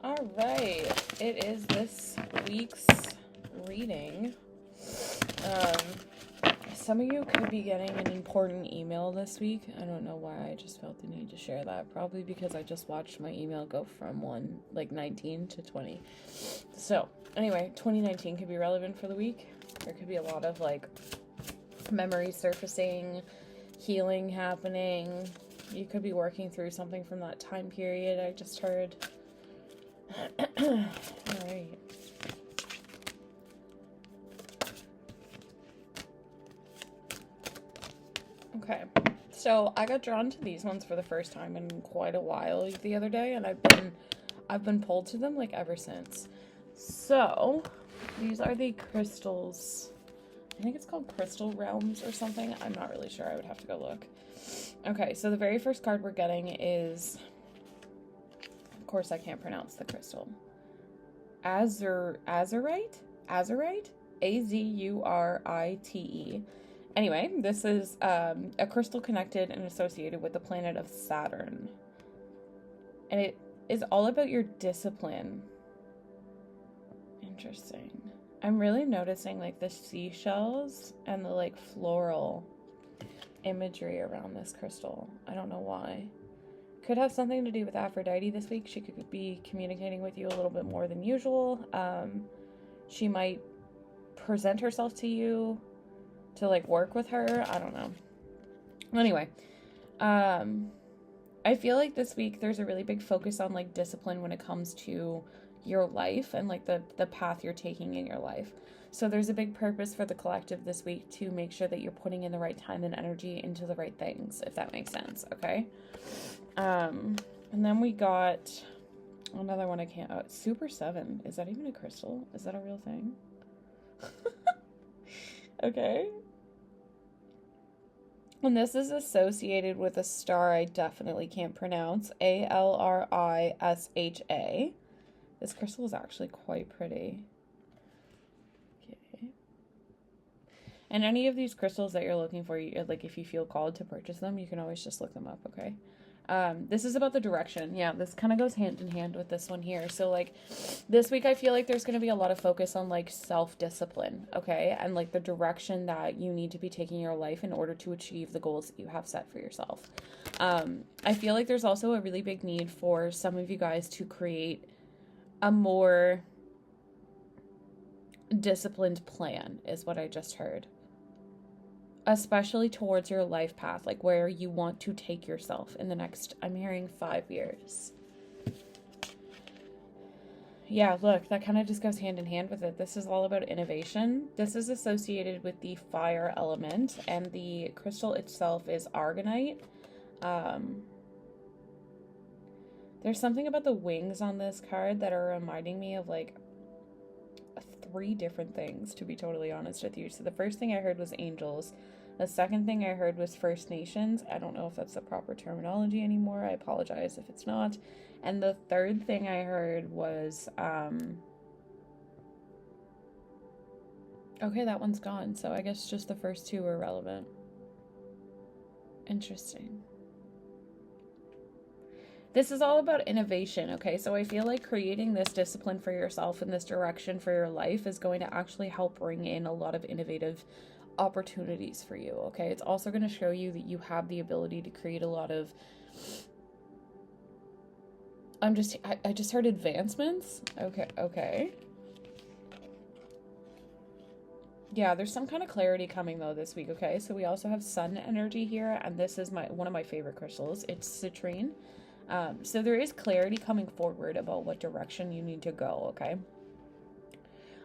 All right, it is this week's reading. Some of you could be getting an important email this week. I don't know why, I just felt the need to share that. Probably because I just watched my email go from 19 to 20. So, anyway, 2019 could be relevant for the week. There could be a lot of, memory surfacing, healing happening. You could be working through something from that time period I just heard. Alright. Okay. So I got drawn to these ones for the first time in quite a while the other day, and I've been pulled to them ever since. So these are the crystals. I think it's called Crystal Realms or something. I'm not really sure. I would have to go look. Okay, so the very first card we're getting is, of course I can't pronounce the crystal. Azurite? Azurite. Anyway, this is a crystal connected and associated with the planet of Saturn. And it is all about your discipline. Interesting. I'm really noticing the seashells and the floral imagery around this crystal. I don't know why. Could have something to do with Aphrodite this week. She could be communicating with you a little bit more than usual. She might present herself to you to work with her. I don't know. Anyway, I feel like this week there's a really big focus on discipline when it comes to your life and the path you're taking in your life. So there's a big purpose for the collective this week to make sure that you're putting in the right time and energy into the right things, if that makes sense. Okay. And then we got another one I can't... Super 7. Is that even a crystal? Is that a real thing? Okay. And this is associated with a star I definitely can't pronounce. Alrisha. This crystal is actually quite pretty. Okay. And any of these crystals that you're looking for, if you feel called to purchase them, you can always just look them up, okay? This is about the direction. Yeah, this kind of goes hand in hand with this one here. So, this week I feel like there's going to be a lot of focus on, self-discipline, okay? And, the direction that you need to be taking your life in order to achieve the goals that you have set for yourself. I feel like there's also a really big need for some of you guys to create a more disciplined plan, is what I just heard. Especially towards your life path, where you want to take yourself in the next, I'm hearing 5 years. Yeah, look, that kind of just goes hand in hand with it. This is all about innovation. This is associated with the fire element, and the crystal itself is argonite. There's something about the wings on this card that are reminding me of 3 different things, to be totally honest with you. So the first thing I heard was angels. The second thing I heard was First Nations. I don't know if that's the proper terminology anymore. I apologize if it's not. And the third thing I heard was, okay, that one's gone. So I guess just the first 2 are relevant. Interesting. This is all about innovation, okay? So I feel like creating this discipline for yourself and this direction for your life is going to actually help bring in a lot of innovative opportunities for you, okay? It's also going to show you that you have the ability to create a lot of... I just heard advancements. Okay. Yeah, there's some kind of clarity coming though this week, okay? So we also have sun energy here, and this is one of my favorite crystals. It's citrine. So there is clarity coming forward about what direction you need to go, okay?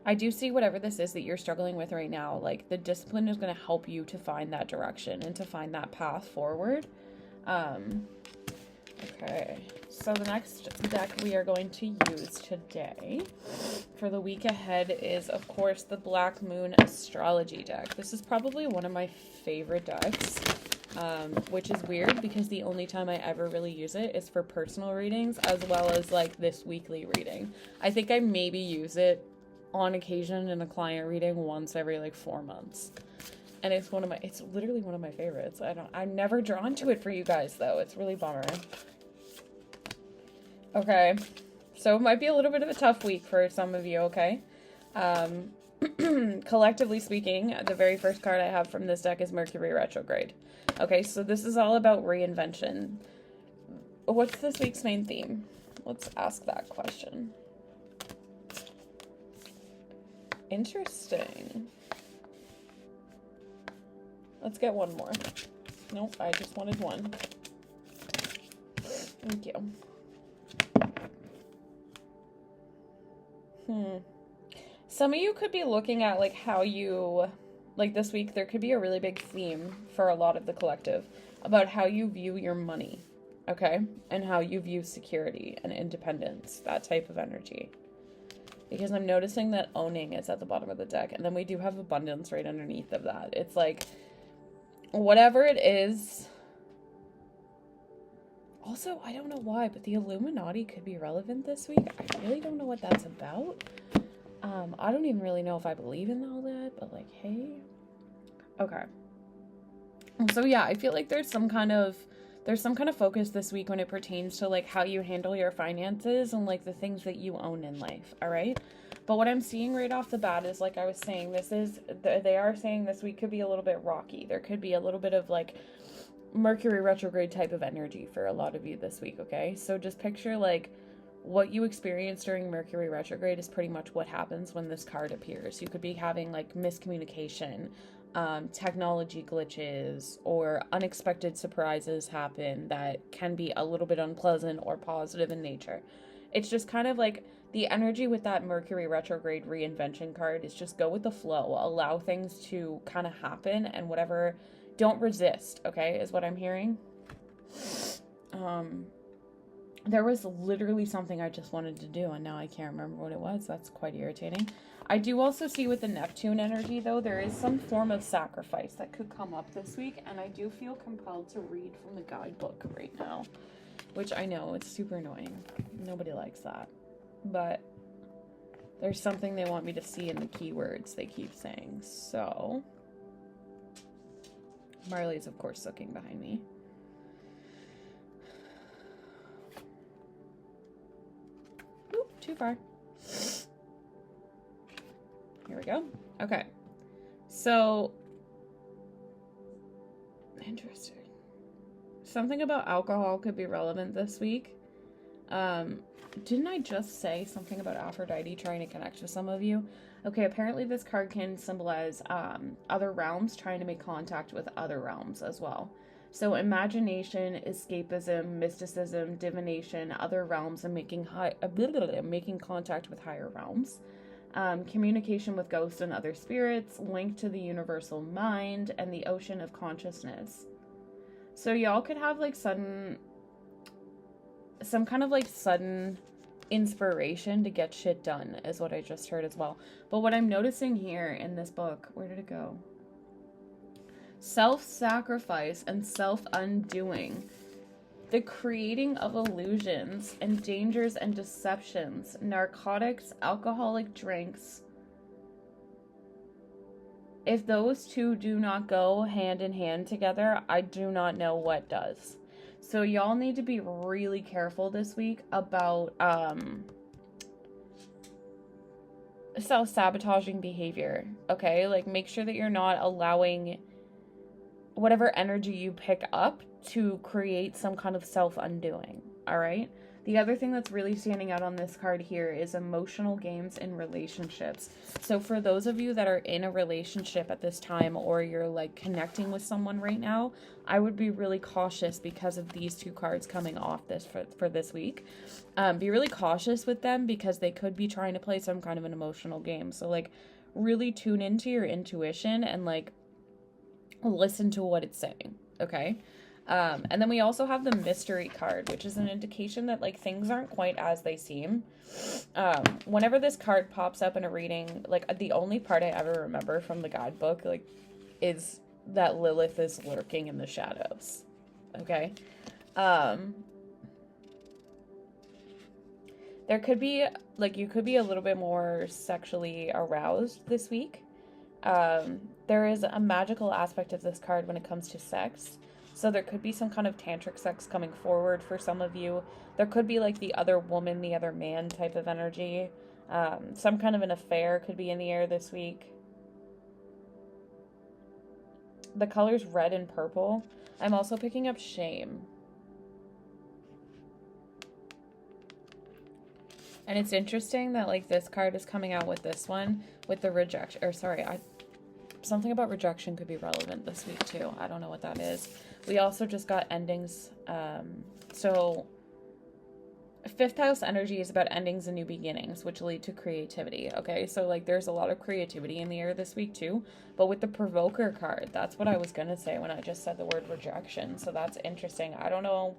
I do see whatever this is that you're struggling with right now, the discipline is going to help you to find that direction and to find that path forward. Okay, so the next deck we are going to use today for the week ahead is, of course, the Black Moon Astrology deck. This is probably one of my favorite decks. Which is weird because the only time I ever really use it is for personal readings as well as this weekly reading. I think I maybe use it on occasion in a client reading once every 4 months. And it's literally one of my favorites. I'm never drawn to it for you guys though. It's really bummer. Okay. So it might be a little bit of a tough week for some of you, okay? Collectively speaking, the very first card I have from this deck is Mercury retrograde. Okay, so this is all about reinvention. What's this week's main theme? Let's ask that question. Interesting. Let's get one more. Nope, I just wanted one. Thank you. Some of you could be looking at like how you, like this week, there could be a really big theme for a lot of the collective about how you view your money, okay? And how you view security and independence, that type of energy. Because I'm noticing that owning is at the bottom of the deck, and then we do have abundance right underneath of that. It's like, whatever it is. Also, I don't know why, but the Illuminati could be relevant this week. I really don't know what that's about. I don't even really know if I believe in all that, but like, hey. Okay. So yeah, I feel like there's some kind of focus this week when it pertains to like how you handle your finances and like the things that you own in life, all right? But what I'm seeing right off the bat is, like I was saying, they are saying this week could be a little bit rocky. There could be a little bit of like Mercury retrograde type of energy for a lot of you this week, okay? So just picture like what you experience during Mercury retrograde is pretty much what happens when this card appears. You could be having like miscommunication, technology glitches, or unexpected surprises happen that can be a little bit unpleasant or positive in nature. It's just kind of like the energy with that Mercury retrograde reinvention card is just go with the flow, allow things to kind of happen, and whatever, don't resist, okay, is what I'm hearing. There was literally something I just wanted to do, and now I can't remember what it was. That's quite irritating. I do also see with the Neptune energy, though, there is some form of sacrifice that could come up this week, and I do feel compelled to read from the guidebook right now, which I know, it's super annoying. Nobody likes that. But there's something they want me to see in the keywords they keep saying. So, Marley's, of course, looking behind me. Too far. Here we go. Okay. So, interesting. Something about alcohol could be relevant this week. Didn't I just say something about Aphrodite trying to connect with some of you? Okay, apparently this card can symbolize other realms trying to make contact with other realms as well. So imagination, escapism, mysticism, divination, other realms, and making contact with higher realms. Communication with ghosts and other spirits, linked to the universal mind and the ocean of consciousness. So y'all could have like some kind of like sudden inspiration to get shit done, is what I just heard as well. But what I'm noticing here in this book, where did it go? Self-sacrifice and self-undoing, the creating of illusions and dangers and deceptions, narcotics, alcoholic drinks. If those two do not go hand in hand together, I do not know what does. So y'all need to be really careful this week about self-sabotaging behavior, okay? Like, make sure that you're not allowing whatever energy you pick up to create some kind of self-undoing, all right? The other thing that's really standing out on this card here is emotional games in relationships. So for those of you that are in a relationship at this time, or you're like connecting with someone right now, I would be really cautious because of these two cards coming off this for this week. Be really cautious with them because they could be trying to play some kind of an emotional game. So like really tune into your intuition and like listen to what it's saying, okay? And then we also have the mystery card, which is an indication that like things aren't quite as they seem. Whenever this card pops up in a reading, like the only part I ever remember from the guidebook like is that Lilith is lurking in the shadows, okay? There could be like, you could be a little bit more sexually aroused this week. There is a magical aspect of this card when it comes to sex. So there could be some kind of tantric sex coming forward for some of you. There could be like the other woman, the other man type of energy. Some kind of an affair could be in the air this week. The colors red and purple. I'm also picking up shame. And it's interesting that like this card is coming out with this one with the rejection, or sorry, something about rejection could be relevant this week too. I don't know what that is. We also just got endings. So 5th house energy is about endings and new beginnings, which lead to creativity. Okay, so like there's a lot of creativity in the air this week too. But with the provoker card, that's what I was gonna say when I just said the word rejection. So that's interesting. I don't know.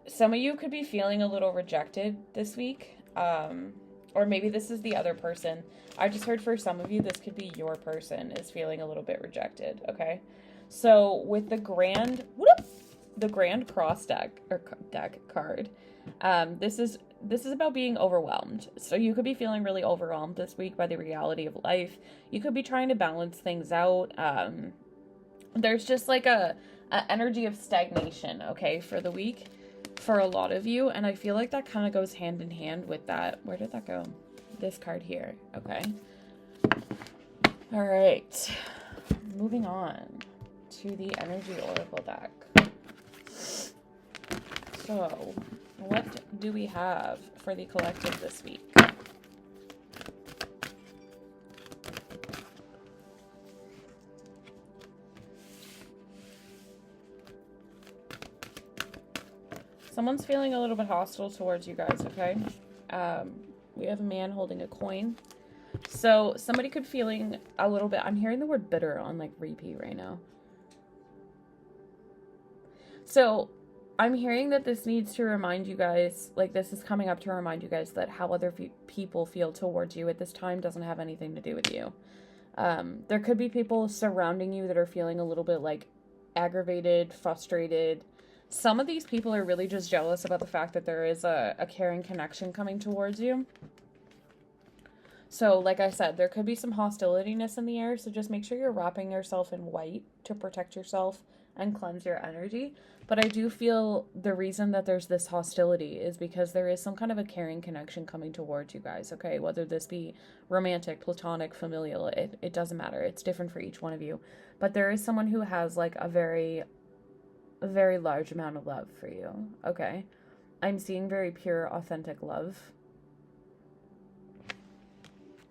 Some of you could be feeling a little rejected this week. Or maybe this is the other person. I just heard for some of you, this could be your person is feeling a little bit rejected. Okay. So with the grand cross deck or deck card, this is about being overwhelmed. So you could be feeling really overwhelmed this week by the reality of life. You could be trying to balance things out. There's just like a energy of stagnation, okay, for the week for a lot of you. And I feel like that kind of goes hand in hand with that. Where did that go? This card here. Okay. All right. Moving on to the Energy Oracle deck. So, what do we have for the collective this week? Someone's feeling a little bit hostile towards you guys, okay? We have a man holding a coin. So, somebody could feeling a little bit... I'm hearing the word bitter on, like, repeat right now. So, I'm hearing that this needs to remind you guys, like this is coming up to remind you guys that how other people feel towards you at this time doesn't have anything to do with you. There could be people surrounding you that are feeling a little bit like aggravated, frustrated. Some of these people are really just jealous about the fact that there is a caring connection coming towards you. So, like I said, there could be some hostilitiness in the air, so just make sure you're wrapping yourself in white to protect yourself and cleanse your energy. But I do feel the reason that there's this hostility is because there is some kind of a caring connection coming towards you guys, okay? Whether this be romantic, platonic, familial, it doesn't matter. It's different for each one of you. But there is someone who has like a very large amount of love for you, okay? I'm seeing very pure, authentic love.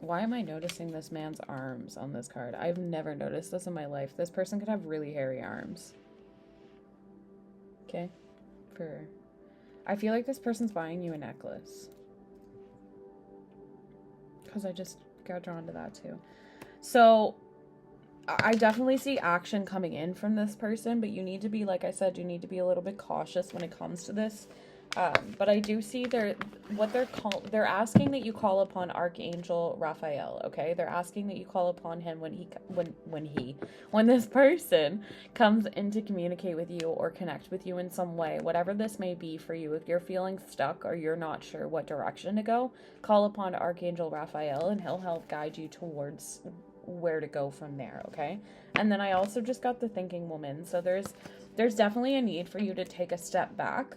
Why am I noticing this man's arms on this card? I've never noticed this in my life. This person could have really hairy arms. Okay? I feel like this person's buying you a necklace. Because I just got drawn to that too. So, I definitely see action coming in from this person, but you need to be, like I said, you need to be a little bit cautious when it comes to this. But I do see they're asking that you call upon Archangel Raphael, okay? They're asking that you call upon him when this person comes in to communicate with you or connect with you in some way, whatever this may be for you. If you're feeling stuck or you're not sure what direction to go, call upon Archangel Raphael and he'll help guide you towards where to go from there, okay? And then I also just got the Thinking Woman. So there's definitely a need for you to take a step back.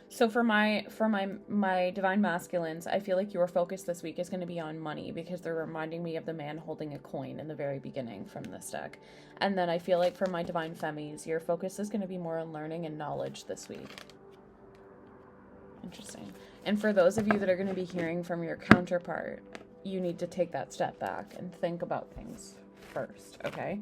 So for my divine masculines, I feel like your focus this week is going to be on money because they're reminding me of the man holding a coin in the very beginning from this deck. And then I feel like for my divine femmies, your focus is going to be more on learning and knowledge this week. Interesting. And for those of you that are going to be hearing from your counterpart, you need to take that step back and think about things first, okay?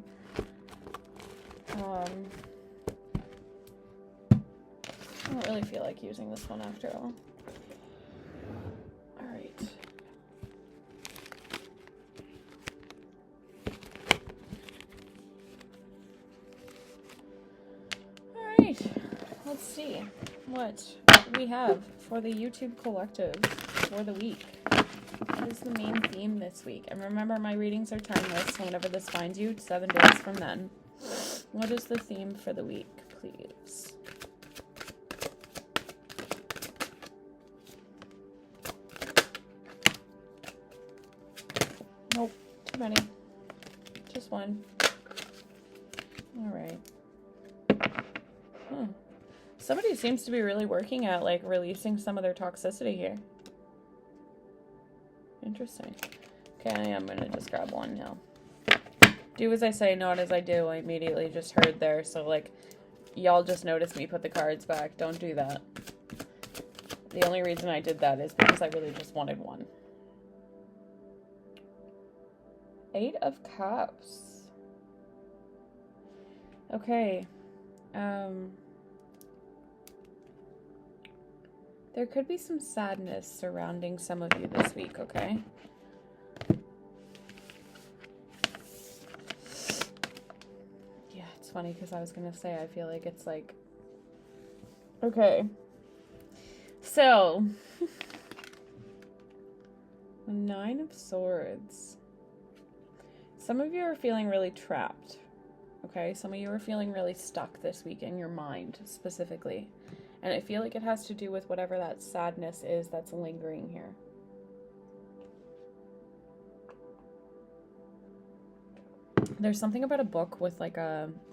I don't really feel like using this one after all. Alright. Alright. Let's see what we have for the YouTube collective for the week. What is the main theme this week? And remember, my readings are timeless, so whenever this finds you, 7 days from then. What is the theme for the week, please? Nope, too many. Just one. All right. Somebody seems to be really working at, like, releasing some of their toxicity here. Interesting. Okay, I'm gonna just grab one now. Do as I say, not as I do. I immediately just heard there, so, like, y'all just noticed me put the cards back. Don't do that. The only reason I did that is because I really just wanted one. 8 of Cups. Okay. There could be some sadness surrounding some of you this week, okay? Yeah, it's funny because I was going to say, I feel like it's like... Okay. So, 9 of Swords. Some of you are feeling really trapped, okay? Some of you are feeling really stuck this week in your mind, specifically. And I feel like it has to do with whatever that sadness is that's lingering here. There's something about a book with like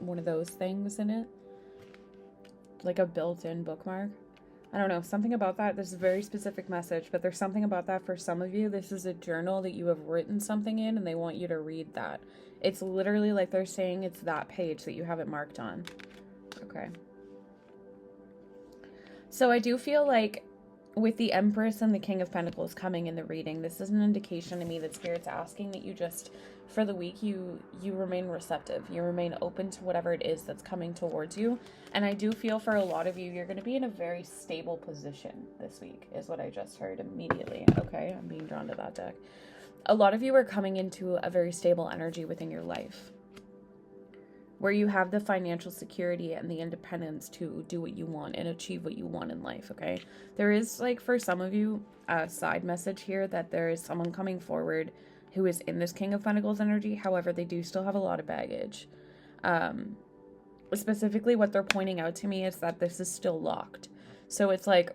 one of those things in it. Like a built-in bookmark. I don't know, something about that. This is a very specific message, but there's something about that for some of you. This is a journal that you have written something in and they want you to read that. It's literally like they're saying it's that page that you have it marked on. Okay. So I do feel like with the Empress and the King of Pentacles coming in the reading, this is an indication to me that Spirit's asking that you just, for the week, you remain receptive. You remain open to whatever it is that's coming towards you. And I do feel for a lot of you, you're going to be in a very stable position this week, is what I just heard immediately. Okay, I'm being drawn to that deck. A lot of you are coming into a very stable energy within your life, where you have the financial security and the independence to do what you want and achieve what you want in life, okay? There is, like, for some of you, a side message here that there is someone coming forward who is in this King of Pentacles energy. However, they do still have a lot of baggage. Specifically, what they're pointing out to me is that this is still locked. So it's like,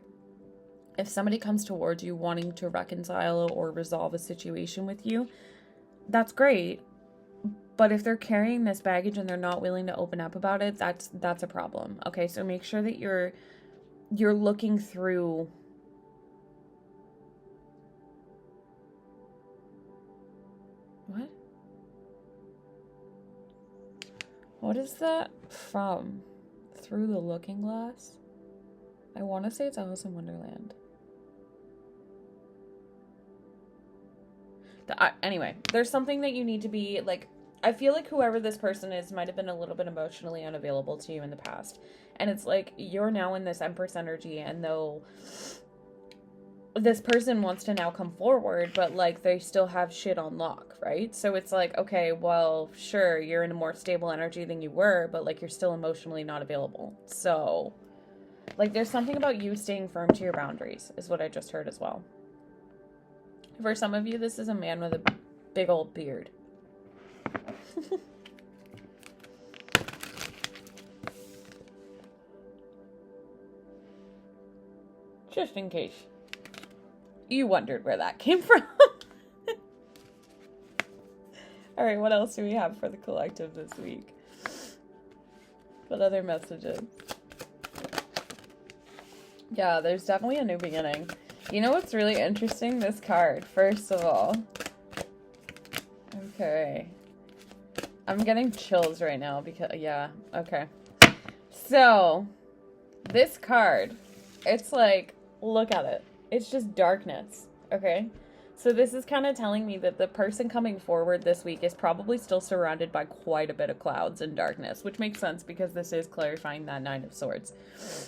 if somebody comes towards you wanting to reconcile or resolve a situation with you, that's great. But if they're carrying this baggage and they're not willing to open up about it, that's a problem. Okay, so make sure that you're looking through. What? What is that from? Through the Looking Glass? I want to say it's Alice in Wonderland. Anyway, there's something that you need to be, like, I feel like whoever this person is might have been a little bit emotionally unavailable to you in the past. And it's like, you're now in this Empress energy, and though this person wants to now come forward, but, like, they still have shit on lock, right? So it's like, okay, well, sure, you're in a more stable energy than you were, but, like, you're still emotionally not available. So, like, there's something about you staying firm to your boundaries, is what I just heard as well. For some of you, this is a man with a big old beard. Just in case you wondered where that came from. All right, what else do we have for the collective this week? What other messages? Yeah, there's definitely a new beginning. You know what's really interesting? This card, first of all. Okay. I'm getting chills right now because, yeah, okay. So, this card, it's like, look at it. It's just darkness, okay? So this is kind of telling me that the person coming forward this week is probably still surrounded by quite a bit of clouds and darkness, which makes sense because this is clarifying that 9 of Swords.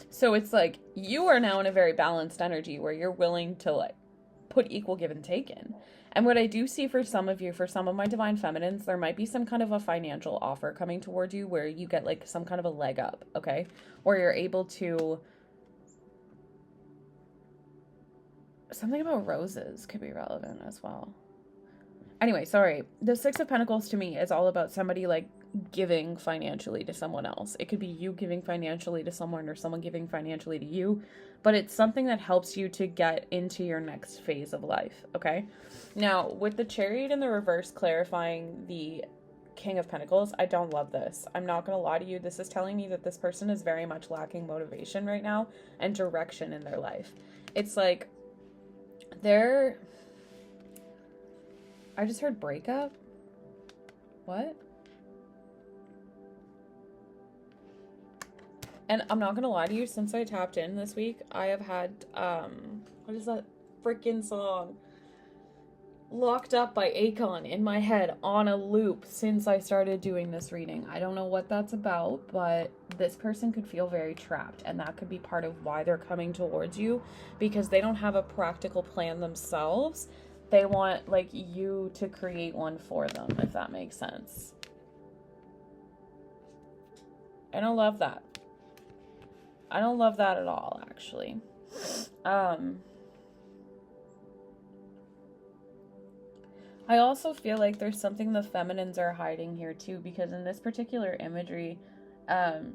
So it's like, you are now in a very balanced energy where you're willing to, like, put equal give and take in. And what I do see for some of you, for some of my divine feminines, there might be some kind of a financial offer coming towards you where you get, like, some kind of a leg up, okay? Where you're able to... Something about roses could be relevant as well. Anyway, sorry. The 6 of Pentacles to me is all about somebody, like, giving financially to someone else. It could be you giving financially to someone or someone giving financially to you. But it's something that helps you to get into your next phase of life, okay? Now, with the Chariot in the reverse clarifying the King of Pentacles, I don't love this. I'm not going to lie to you. This is telling me that this person is very much lacking motivation right now and direction in their life. It's like they're... I just heard breakup. What? And I'm not going to lie to you, since I tapped in this week, I have had, what is that freaking song? Locked Up by Akon in my head on a loop since I started doing this reading. I don't know what that's about, but this person could feel very trapped, and that could be part of why they're coming towards you, because they don't have a practical plan themselves. They want, like, you to create one for them, if that makes sense. I don't love that. I don't love that at all, actually. I also feel like there's something the feminines are hiding here too, because in this particular imagery,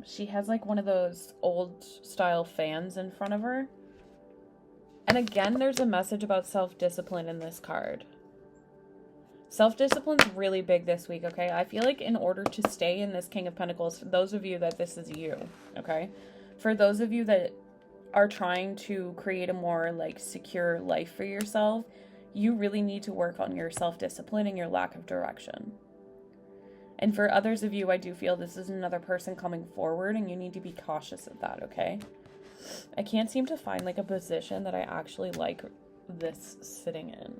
she has like one of those old style fans in front of her. And again, there's a message about self-discipline in this card. Self-discipline's really big this week, okay? I feel like in order to stay in this King of Pentacles, for those of you that this is you, okay? For those of you that are trying to create a more like secure life for yourself, you really need to work on your self-discipline and your lack of direction. And for others of you, I do feel this is another person coming forward, and you need to be cautious of that, okay? I can't seem to find like a position that I actually like this sitting in.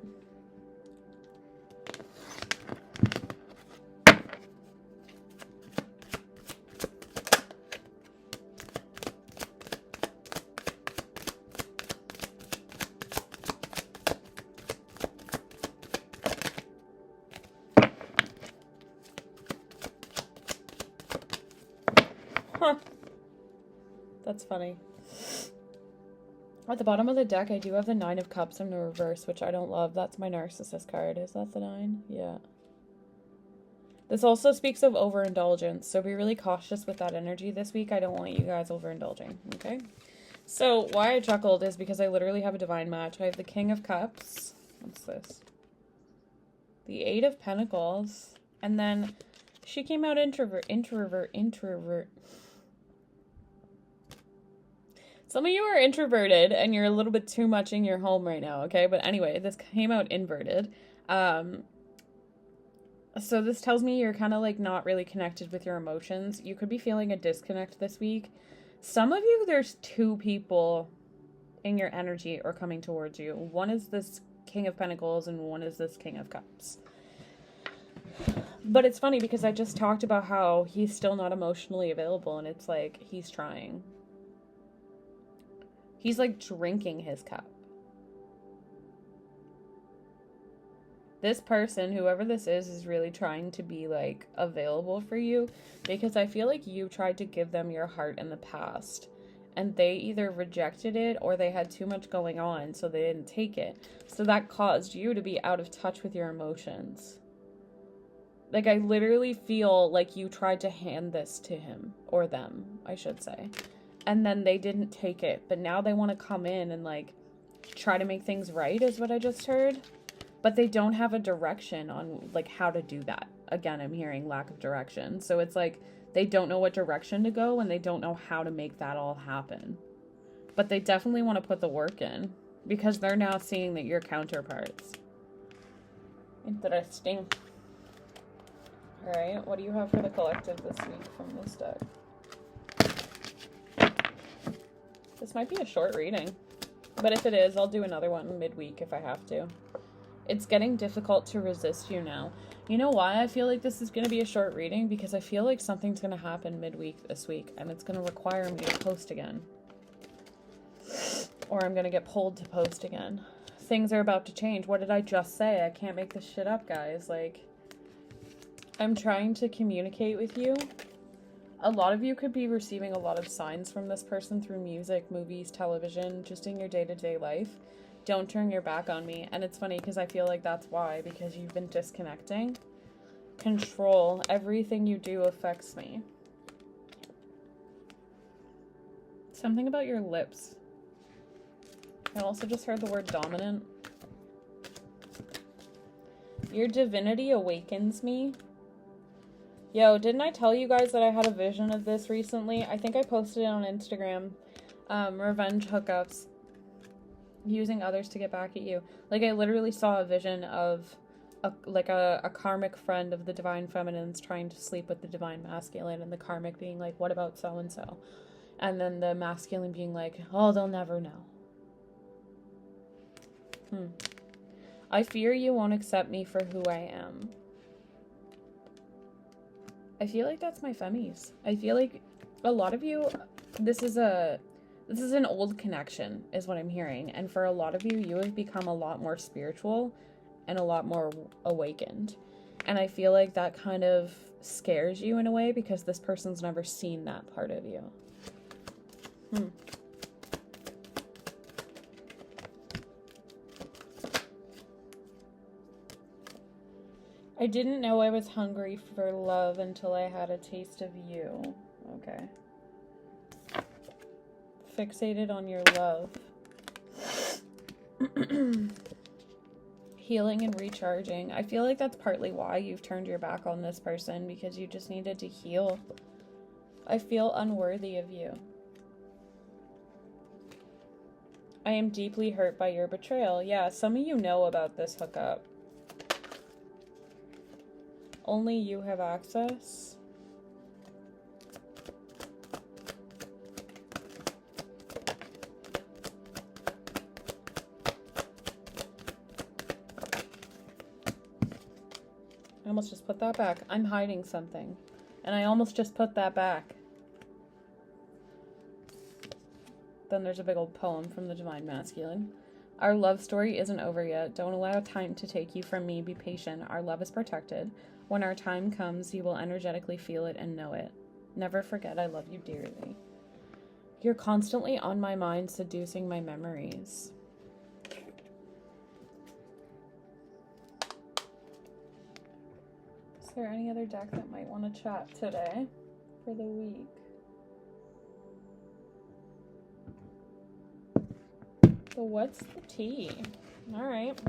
Huh. That's funny. At the bottom of the deck, I do have the 9 of Cups in the reverse, which I don't love. That's my Narcissist card. Is that the 9? Yeah. This also speaks of overindulgence, so be really cautious with that energy this week. I don't want you guys overindulging, okay? So, why I chuckled is because I literally have a divine match. I have the King of Cups. What's this? The 8 of Pentacles. And then she came out introvert. Some of you are introverted and you're a little bit too much in your home right now, okay? But anyway, this came out inverted. So this tells me you're kind of like not really connected with your emotions. You could be feeling a disconnect this week. Some of you, there's 2 people in your energy or coming towards you. One is this King of Pentacles and one is this King of Cups. But it's funny because I just talked about how he's still not emotionally available, and it's like he's trying. He's like drinking his cup. This person, whoever this is really trying to be like available for you, because I feel like you tried to give them your heart in the past and they either rejected it or they had too much going on, so they didn't take it. So that caused you to be out of touch with your emotions. Like, I literally feel like you tried to hand this to him, or them, I should say. And then they didn't take it, but now they want to come in and like try to make things right, is what I just heard. But they don't have a direction on like how to do that. Again, I'm hearing lack of direction. So it's like they don't know what direction to go and they don't know how to make that all happen. But they definitely want to put the work in because they're now seeing that you're counterparts. Interesting. All right, what do you have for the collective this week from this deck? This might be a short reading, but if it is, I'll do another one midweek if I have to. It's getting difficult to resist you now. You know why I feel like this is going to be a short reading? Because I feel like something's going to happen midweek this week, and it's going to require me to post again. Or I'm going to get pulled to post again. Things are about to change. What did I just say? I can't make this shit up, guys. Like, I'm trying to communicate with you. A lot of you could be receiving a lot of signs from this person through music, movies, television, just in your day-to-day life. Don't turn your back on me. And it's funny because I feel like that's why, because you've been disconnecting. Control. Everything you do affects me. Something about your lips. I also just heard the word dominant. Your divinity awakens me. Yo, didn't I tell you guys that I had a vision of this recently? I think I posted it on Instagram. Revenge hookups. Using others to get back at you. Like, I literally saw a vision of a karmic friend of the divine feminines trying to sleep with the divine masculine, and the karmic being like, what about so-and-so? And then the masculine being like, oh, they'll never know. I fear you won't accept me for who I am. I feel like that's my femmies. I feel like a lot of you, this is an old connection, is what I'm hearing. And for a lot of you, you have become a lot more spiritual and a lot more awakened. And I feel like that kind of scares you in a way because this person's never seen that part of you. I didn't know I was hungry for love until I had a taste of you. Okay. Fixated on your love. Healing and recharging. I feel like that's partly why you've turned your back on this person, because you just needed to heal. I feel unworthy of you. I am deeply hurt by your betrayal. Yeah, some of you know about this hookup. Only you have access. I almost just put that back. I'm hiding something. And I almost just put that back. Then there's a big old poem from the Divine Masculine. Our love story isn't over yet. Don't allow time to take you from me. Be patient. Our love is protected. When our time comes, you will energetically feel it and know it. Never forget I love you dearly. You're constantly on my mind, seducing my memories. Is there any other deck that might want to chat today for the week? So what's the tea? All right.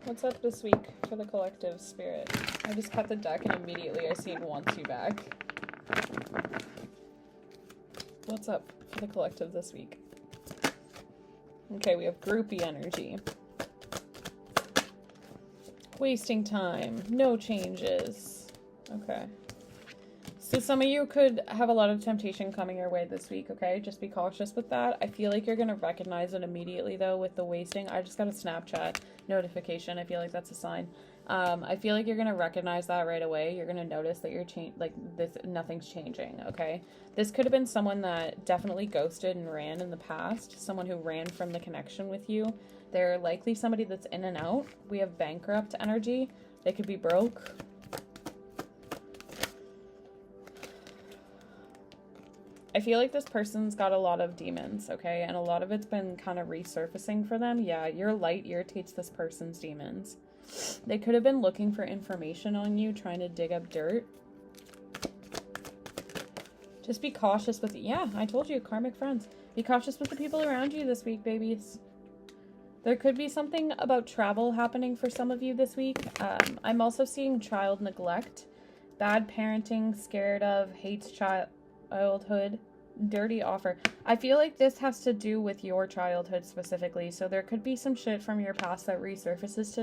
What's up this week for the collective spirit? I just cut the deck and immediately I seen wants you back. What's up for the collective this week? Okay, we have groupie energy. Wasting time. No changes. Okay. So some of you could have a lot of temptation coming your way this week, okay? Just be cautious with that. I feel like you're going to recognize it immediately, though, with the wasting. I just got a Snapchat notification. I feel like that's a sign. I feel like you're going to recognize that right away. You're going to notice that you're nothing's changing, okay? This could have been someone that definitely ghosted and ran in the past. Someone who ran from the connection with you. They're likely somebody that's in and out. We have bankrupt energy. They could be broke. I feel like this person's got a lot of demons, okay? And a lot of it's been kind of resurfacing for them. Yeah, your light irritates this person's demons. They could have been looking for information on you, trying to dig up dirt. Just be cautious with... Yeah, I told you, karmic friends. Be cautious with the people around you this week, babies. There could be something about travel happening for some of you this week. I'm also seeing child neglect. Bad parenting, scared of, hates childhood, dirty offer. I feel like this has to do with your childhood specifically, so there could be some shit from your past that resurfaces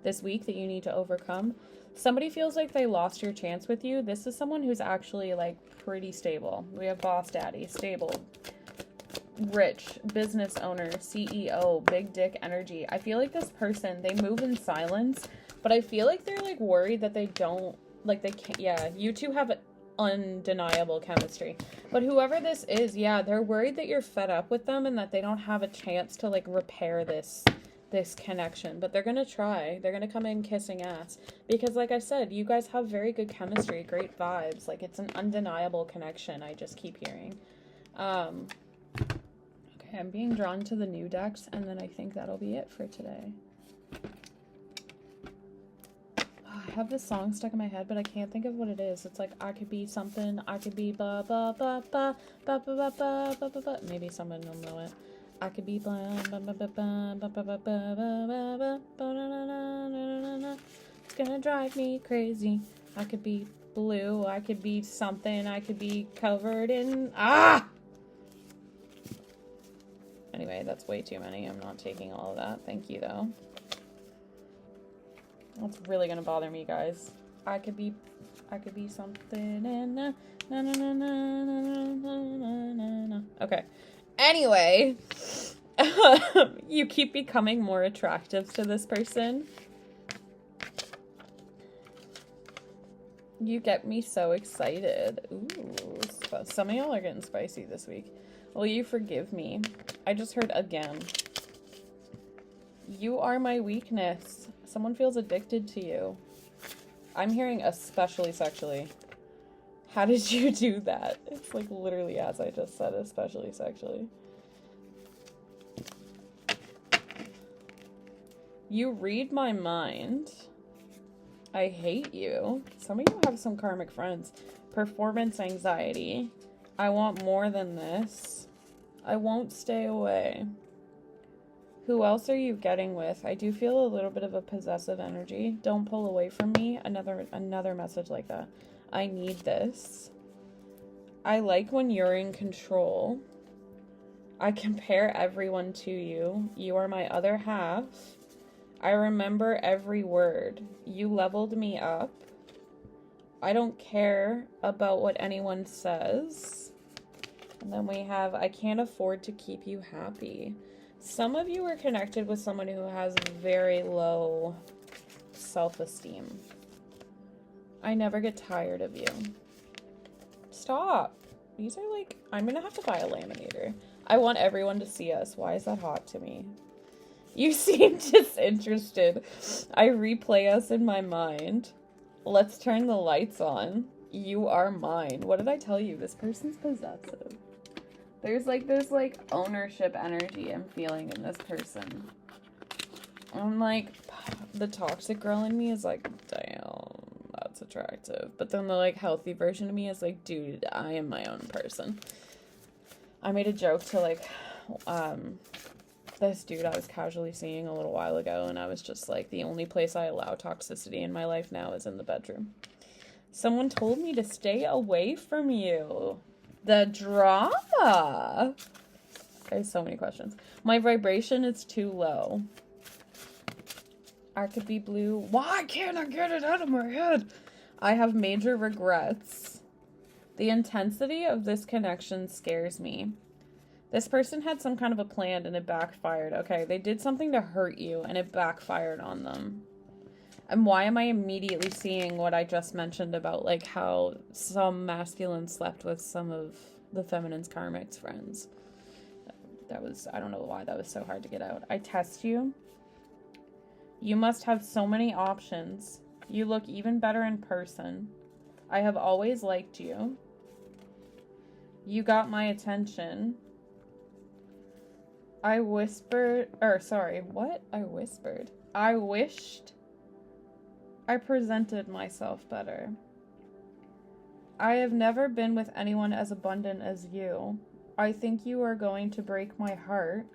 this week that you need to overcome. Somebody feels like they lost your chance with you. This is someone who's actually like pretty stable. We have boss daddy, stable, rich, business owner, CEO, big dick energy. I feel like this person, they move in silence, but I feel like they're like worried that they don't, like they can't, yeah, you two have undeniable chemistry. But whoever this is, yeah, they're worried that you're fed up with them and that they don't have a chance to like repair this connection. But they're gonna try. They're gonna come in kissing ass. Because like I said, you guys have very good chemistry, great vibes. Like it's an undeniable connection, I just keep hearing. Okay, I'm being drawn to the new decks, and then I think that'll be it for today. I have this song stuck in my head, but I can't think of what it is. It's like, I could be something, I could be ba ba ba ba ba ba ba ba ba ba ba. Maybe someone will know it. I could be blah ba ba ba ba ba ba ba ba ba ba ba ba na na na na na na. gonna drive me crazy. I could be blue, I could be something, I could be covered in... Anyway, that's way too many. I'm not taking all of that. Thank you, though. That's really gonna bother me, guys. I could be something and na na na na na na na na. Okay. Anyway, you keep becoming more attractive to this person. You get me so excited. Ooh, some of y'all are getting spicy this week. Will you forgive me? I just heard again. You are my weakness. Someone feels addicted to you. I'm hearing especially sexually. How did you do that? It's like literally as I just said, especially sexually. You read my mind. I hate you. Some of you have some karmic friends. Performance anxiety. I want more than this. I won't stay away. Who else are you getting with? I do feel a little bit of a possessive energy. Don't pull away from me. Another message like that. I need this. I like when you're in control. I compare everyone to you. You are my other half. I remember every word. You leveled me up. I don't care about what anyone says. And then we have, I can't afford to keep you happy. Some of you are connected with someone who has very low self-esteem. I never get tired of you. Stop. These are like, I'm gonna have to buy a laminator. I want everyone to see us. Why is that hot to me? You seem disinterested. I replay us in my mind. Let's turn the lights on. You are mine. What did I tell you? This person's possessive. There's like this like ownership energy I'm feeling in this person. I'm like, the toxic girl in me is like, damn, that's attractive. But then the like healthy version of me is like, dude, I am my own person. I made a joke to like, this dude I was casually seeing a little while ago, and I was just like, the only place I allow toxicity in my life now is in the bedroom. Someone told me to stay away from you. The drama. I have so many questions. My vibration is too low. I could be blue. Why can't I get it out of my head? I have major regrets. The intensity of this connection scares me. This person had some kind of a plan and it backfired. Okay, they did something to hurt you and it backfired on them. And why am I immediately seeing what I just mentioned about, like, how some masculine slept with some of the feminine's karmic's friends? That was, I don't know why that was so hard to get out. I test you. You must have so many options. You look even better in person. I have always liked you. You got my attention. I whispered, or sorry, what? I whispered. I wished I presented myself better. I have never been with anyone as abundant as you. I think you are going to break my heart.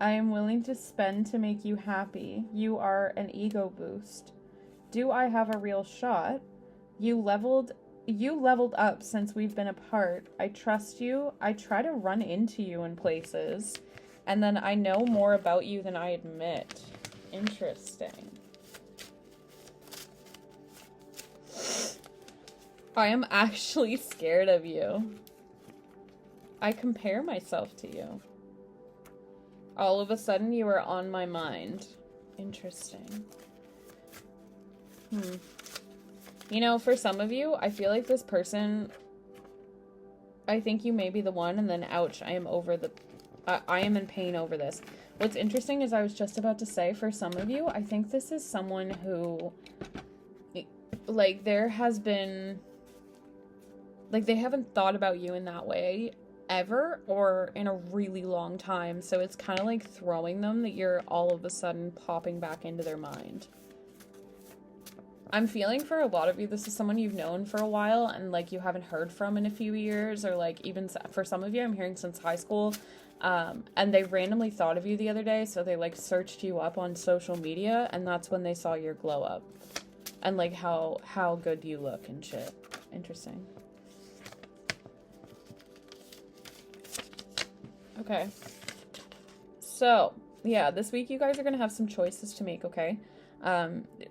I am willing to spend to make you happy. You are an ego boost. Do I have a real shot? You leveled up since we've been apart. I trust you. I try to run into you in places. And then I know more about you than I admit. Interesting. I am actually scared of you. I compare myself to you. All of a sudden, you are on my mind. Interesting. You know, for some of you, I feel like this person, I think you may be the one, and then ouch, I am in pain over this. What's interesting is I was just about to say, for some of you, I think this is someone who, like, there has been, like, they haven't thought about you in that way ever or in a really long time. So it's kind of like throwing them that you're all of a sudden popping back into their mind. I'm feeling for a lot of you, this is someone you've known for a while and like you haven't heard from in a few years, or like even for some of you, I'm hearing since high school. And they randomly thought of you the other day. So they like searched you up on social media and that's when they saw your glow up. and like how good you look and shit. Interesting. Okay. So, yeah, this week you guys are going to have some choices to make, okay?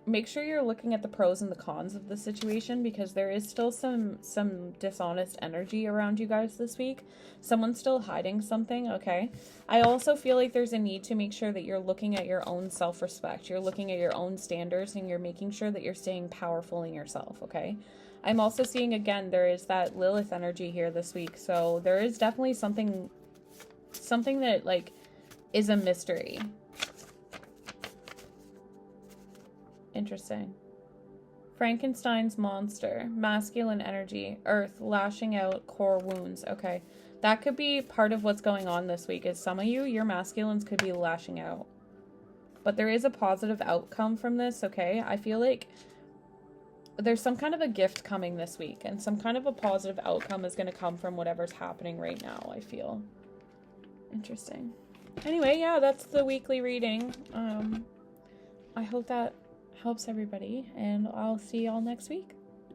Make sure you're looking at the pros and the cons of the situation, because there is still some dishonest energy around you guys this week. Someone's still hiding something, okay? I also feel like there's a need to make sure that you're looking at your own self-respect. You're looking at your own standards, and you're making sure that you're staying powerful in yourself, okay? I'm also seeing, again, there is that Lilith energy here this week, so there is definitely something that, like, is a mystery. Interesting. Frankenstein's monster, masculine energy, earth, lashing out, core wounds. Okay, that could be part of what's going on this week, is some of you, your masculines could be lashing out. But there is a positive outcome from this, okay? I feel like there's some kind of a gift coming this week, and some kind of a positive outcome is going to come from whatever's happening right now, I feel. Interesting. Anyway, yeah, that's the weekly reading. I hope that helps everybody, and I'll see y'all next week.